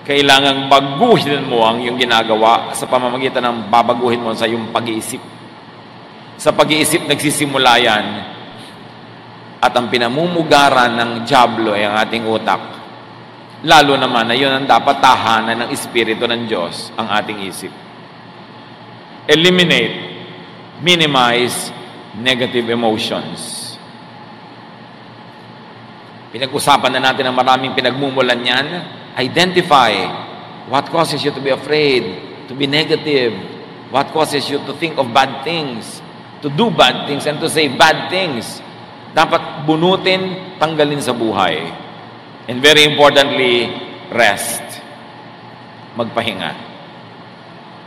Kailangang baguhin mo ang iyong ginagawa sa pamamagitan ng babaguhin mo sa iyong pag-iisip. Sa pag-iisip nagsisimula yan, at ang pinamumugaran ng dyablo ay ang ating utak. Lalo naman na yun ang dapat tahanan ng Espiritu ng Diyos, ang ating isip. Eliminate, minimize negative emotions. Pinag-usapan na natin ang maraming pinagmumulan yan. Identify what causes you to be afraid, to be negative, what causes you to think of bad things, to do bad things, and to say bad things. Dapat bunutin, tanggalin sa buhay. And very importantly, rest. Magpahinga.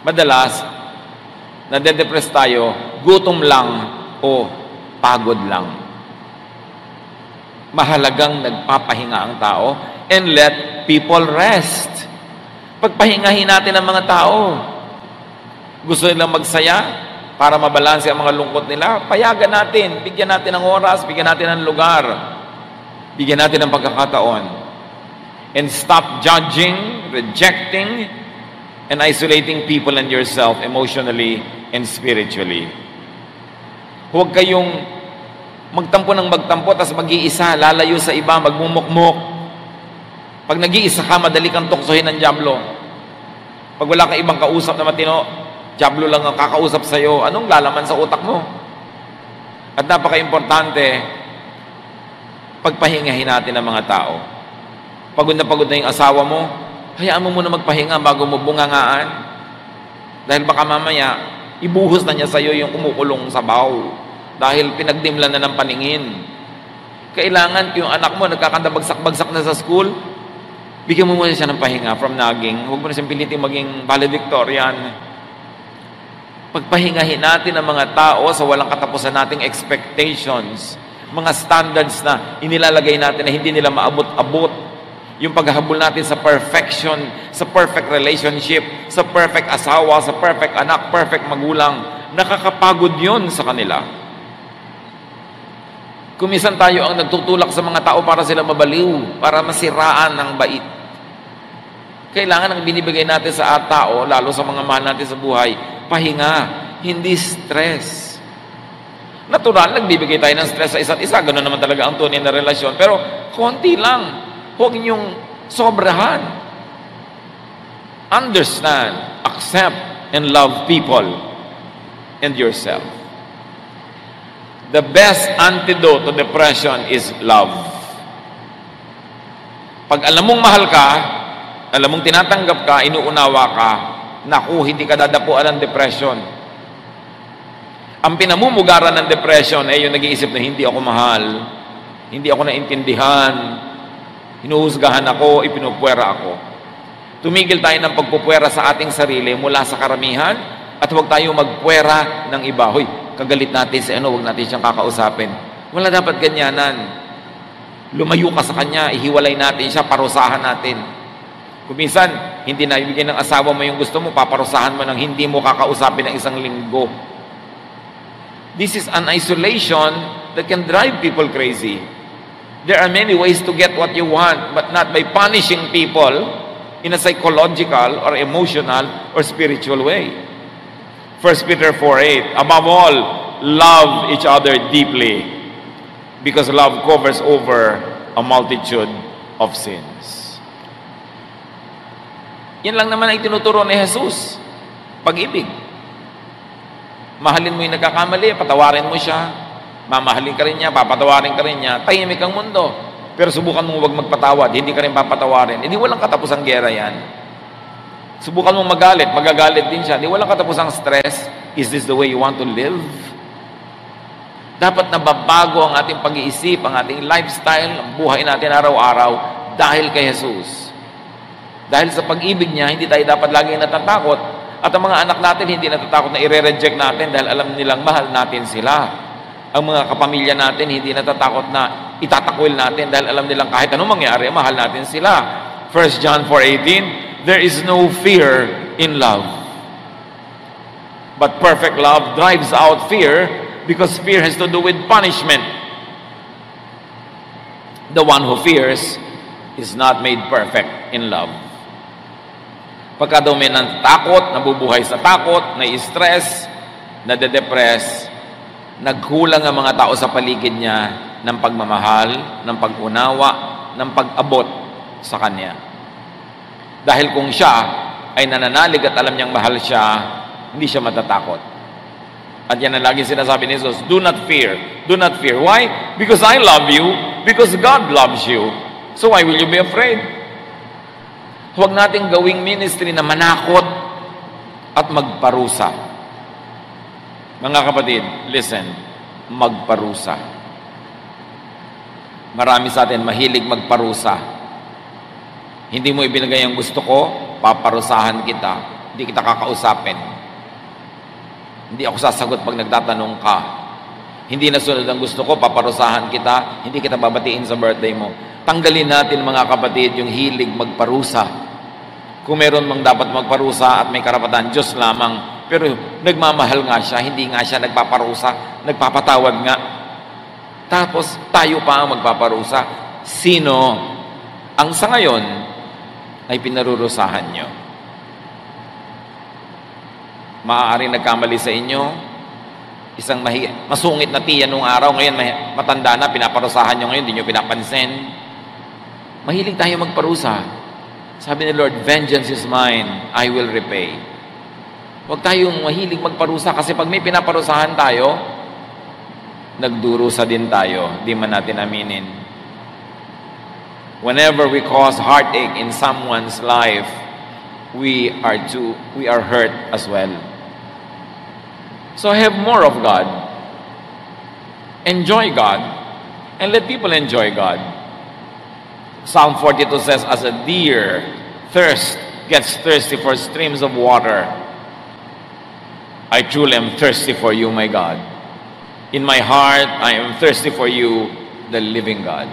Madalas, nade-depress tayo, gutom lang o pagod lang. Mahalagang nagpapahinga ang tao and let people rest. Pagpahingahin natin ang mga tao. Gusto nilang magsaya para mabalanse ang mga lungkot nila, payagan natin, bigyan natin ng oras, bigyan natin ng lugar, bigyan natin ng pagkakataon. And stop judging, rejecting, and isolating people and yourself emotionally and spiritually. Huwag kayong magtampo ng magtampo, tapos mag-iisa, lalayo sa iba, magmumukmuk. Pag nag-iisa ka, madali kang tuksohin ng dyablo. Pag wala kang ibang kausap na matino, dyablo lang ang kakausap sa'yo, anong lalaman sa utak mo? At napaka-importante, pagpahingahin natin ang mga tao. Pagod na yung asawa mo, hayaan mo muna magpahinga bago mo bungangaan. Dahil baka mamaya, ibuhos na niya sa'yo yung kumukulong sabaw. Dahil pinagdimlan na ng paningin. Kailangan yung anak mo nagkakanda bagsak-bagsak na sa school, bigyan mo muna siya ng pahinga from nagging. Huwag mo na siyang pilitin maging valedictorian. Pagpahingahin natin ang mga tao sa walang katapusan nating expectations, mga standards na inilalagay natin na hindi nila maabot-abot. Yung paghahabol natin sa perfection, sa perfect relationship, sa perfect asawa, sa perfect anak, perfect magulang, nakakapagod yun sa kanila. Kumisan tayo ang nagtutulak sa mga tao para sila mabaliw, para masiraan ng bait. Kailangan ang binibigay natin sa tao, lalo sa mga mahal natin sa buhay, pahinga, hindi stress. Natural, nagbibigay tayo ng stress sa isa't isa. Ganun naman talaga ang tunay na relasyon. Pero, konti lang. Huwag niyong sobrahan. Understand, accept, and love people and yourself. The best antidote to depression is love. Pag alam mong mahal ka, alam mong tinatanggap ka, inuunawa ka, naku, hindi ka dadapuan ng depression. Ang pinamumugaran ng depression ay yung nag-iisip na hindi ako mahal, hindi ako naintindihan, hinuhusgahan ako, ipinupwera ako. Tumigil tayo ng pagpupwera sa ating sarili mula sa karamihan at huwag tayo magpwera ng iba. Hoy, kagalit natin si huwag natin siyang kakausapin. Wala dapat ganyanan. Lumayo ka sa kanya, ihiwalay natin siya, parusahan natin. Kung minsan, hindi na ibigay ng asawa mo yung gusto mo, paparusahan mo ng hindi mo kakausapin ng isang linggo. This is an isolation that can drive people crazy. There are many ways to get what you want, but not by punishing people in a psychological or emotional or spiritual way. 1 Peter 4:8, above all, love each other deeply, because love covers over a multitude of sins. Yan lang naman ay tinuturo ni Jesus. Pag-ibig. Mahalin mo yung nagkakamali, patawarin mo siya. Mamahalin ka rin niya, papatawarin ka rin niya. Tahimik ang mundo. Pero subukan mo huwag magpatawad, hindi ka rin papatawarin. Hindi walang katapusang gera yan. Subukan mo magalit, magagalit din siya. Hindi walang katapusang stress. Is this the way you want to live? Dapat nababago ang ating pag-iisip, ang ating lifestyle, ang buhay natin araw-araw dahil kay Jesus. Dahil sa pag-ibig niya, hindi tayo dapat laging natatakot. At ang mga anak natin hindi natatakot na i-reject natin dahil alam nilang mahal natin sila. Ang mga kapamilya natin hindi natatakot na itatakwil natin dahil alam nilang kahit anong mangyari, mahal natin sila. 1 John 4:18, there is no fear in love. But perfect love drives out fear because fear has to do with punishment. The one who fears is not made perfect in love. Pagka daw may natakot, nabubuhay sa takot, nai-stress, nade-depress, nagkulang ang mga tao sa paligid niya ng pagmamahal, ng pag-unawa, ng pag-abot sa kanya. Dahil kung siya ay nananalig at alam niyang mahal siya, hindi siya matatakot. At yan ang lagi sinasabi ni Jesus, do not fear. Do not fear. Why? Because I love you. Because God loves you. So why will you be afraid? Huwag nating gawing ministry na manakot at magparusa. Mga kapatid, listen, magparusa. Marami sa atin mahilig magparusa. Hindi mo ibinigay ang gusto ko, paparusahan kita. Hindi kita kakausapin. Hindi ako sasagot pag nagtatanong ka. Hindi nasunod ang gusto ko, paparusahan kita. Hindi kita babatiin sa birthday mo. Tanggalin natin mga kapatid yung hilig magparusa. Kung meron mang dapat magparusa at may karapatan, Diyos lamang. Pero nagmamahal nga siya, hindi nga siya nagpaparusa, nagpapatawad nga. Tapos tayo pa ang magpaparusa. Sino ang sa ngayon ay pinarurusahan nyo? Maaaring nagkamali sa inyo, isang masungit na tiyan nung araw, ngayon matanda na, pinaparusahan nyo ngayon, hindi nyo pinapansin. Mahilig tayo magparusa. Sabi ni Lord, vengeance is mine, I will repay. Huwag tayong mahilig magparusa kasi pag may pinaparusahan tayo, nagdurusa din tayo, di man natin aminin. Whenever we cause heartache in someone's life, we are hurt as well. So have more of God. Enjoy God. And let people enjoy God. Psalm 42 says, as a deer gets thirsty for streams of water, I truly am thirsty for you, my God. In my heart, I am thirsty for you, the living God.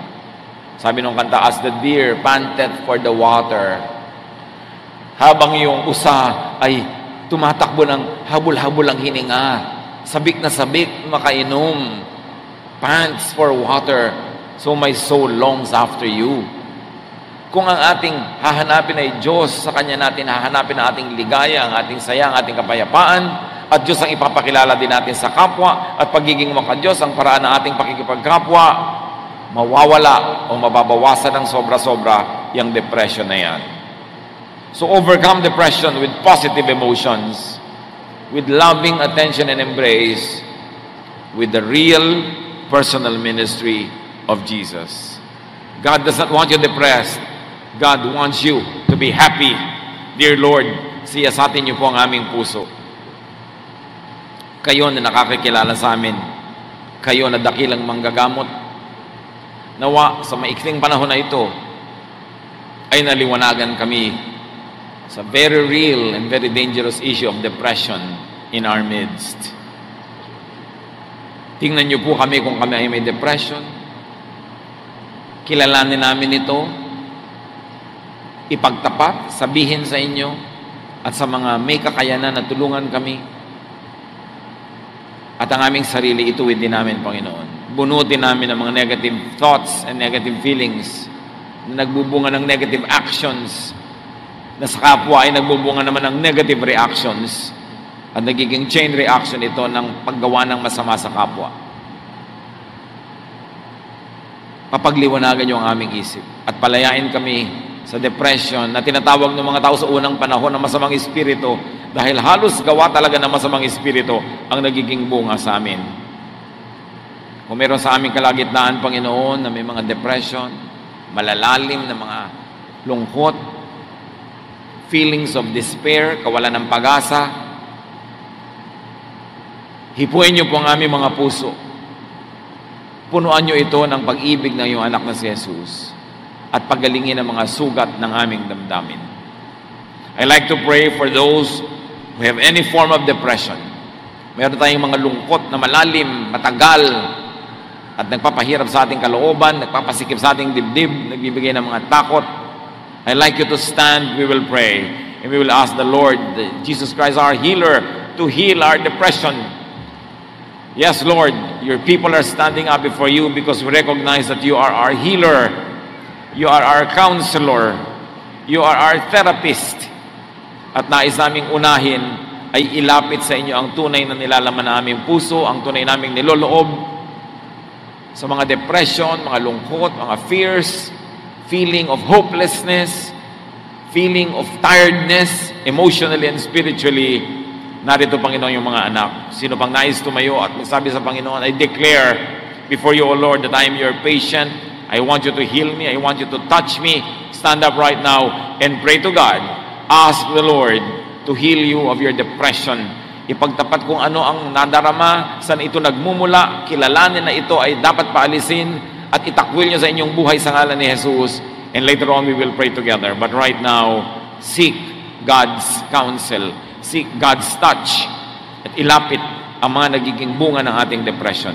Sabi nung kanta, as the deer panteth for the water, habang yung usa ay tumatakbo ng habol-habol ang hininga, sabik na sabik, makainom, pants for water, so my soul longs after you. Kung ang ating hahanapin ay Diyos, sa Kanya natin hahanapin ang ating ligaya, ang ating saya, ang ating kapayapaan, at Diyos ang ipapakilala din natin sa kapwa, at pagiging maka-Diyos ang paraan ng ating pakikipagkapwa, mawawala o mababawasan ng sobra-sobra yung depression na yan. So overcome depression with positive emotions, with loving attention and embrace, with the real personal ministry of Jesus. God does not want you depressed. God wants you to be happy. Dear Lord, siyasatin niyo po ang aming puso. Kayo na nakakakilala sa amin. Kayo na dakilang manggagamot. Nawa sa maikling panahon na ito ay naliwanagan kami sa very real and very dangerous issue of depression in our midst. Tingnan niyo po kami kung kami ay may depression. Kilalanin namin ito. Ipagtapat, sabihin sa inyo at sa mga may kakayanan na tulungan kami. At ang aming sarili, ituwid din namin, Panginoon. Bunutin namin ang mga negative thoughts and negative feelings na nagbubunga ng negative actions, na sa kapwa ay nagbubunga naman ng negative reactions at nagiging chain reaction ito ng paggawa ng masama sa kapwa. Papagliwanagan niyo ang aming isip at palayain kami sa depression na tinatawag ng mga tao sa unang panahon ng masamang espiritu, dahil halos gawa talaga ng masamang espiritu ang nagiging bunga sa amin. Kung meron sa aming kalagitnaan, Panginoon, na may mga depression, malalalim na mga lungkot, feelings of despair, kawalan ng pag-asa, hipuin niyo po ang aming mga puso. Punuan niyo ito ng pag-ibig ng iyong anak na si Jesus at pagalingin ang mga sugat ng aming damdamin. I like to pray for those who have any form of depression. Meron tayong mga lungkot na malalim, matagal, at nagpapahirap sa ating kalooban, nagpapasikip sa ating dibdib, nagbibigay ng mga takot. I like you to stand, we will pray, and we will ask the Lord, Jesus Christ, our healer, to heal our depression. Yes, Lord, your people are standing up before you because we recognize that you are our healer, you are our counselor, you are our therapist. At nais naming unahin ay ilapit sa inyo ang tunay na nilalaman na aming puso, ang tunay naming niloloob sa mga depression, mga lungkot, mga fears, feeling of hopelessness, feeling of tiredness, emotionally and spiritually. Narito, Panginoon, yung mga anak. Sino pang nais tumayo at magsabi sa Panginoon, I declare before you, O Lord, that I am your patient. I want you to heal me. I want you to touch me. Stand up right now and pray to God. Ask the Lord to heal you of your depression. Ipagtapat kung ano ang nadarama, saan ito nagmumula, kilalanin na ito ay dapat paalisin at itakwil niyo sa inyong buhay sa ngalan ni Jesus. And later on, we will pray together. But right now, seek God's counsel. Seek God's touch. At ilapit ang mga nagiging bunga ng ating depression.